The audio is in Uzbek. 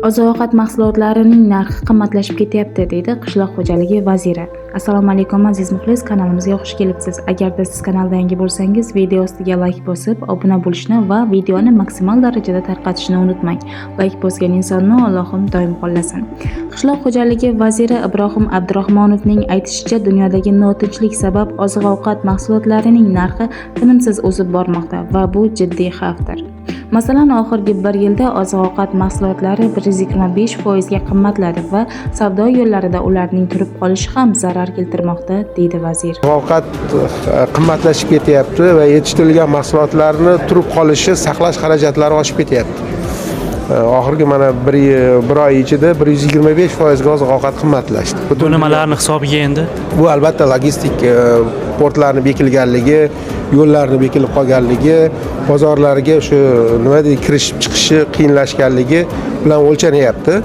Oziq-ovqat mahsulotlarining narxi qimmatlashib ketyapti, deydi qishloq xo'jaligi vaziri. Assalomu alaykum aziz muxlis, kanalimizga xush kelibsiz. Agarda siz kanalda yangi bo'lsangiz, video ostiga like bosib, obuna bo'lishni va videoni maksimal darajada tarqatishni unutmang. Like bosgan insonni Allohim doim qo'llasin. Qishloq xo'jaligi vaziri Ibrohim Abdurahmonovning aytishicha, dunyodagi notinchlik sabab oziq-ovqat mahsulotlarining narxi tinimsiz o'sib bormoqda va bu jiddiy xavfdir. Masalan, oxirgi bir yilda oziq-ovqat mahsulotlari 125% ga qimmatladi va savdo yo'llarida ularning turib qolishi ham zarar keltirmoqda, deydi vazir. Ovqat qimmatlashib ketyapti va yetishtirilgan mahsulotlarni turib qolishi, saqlash xarajatlari oshib ketyapti. Oxirgi mana bir oy ichida 125% ga oziq-ovqat qimmatlashdi. Bu nimalarning hisobiga endi? Bu albatta logistik portlarning bekilganligi, yo'llarning bekilib qolganligi, bozorlarga shu nima deydi, kirishib chiqishi qiyinlashganligi bilan o'lchanyapti.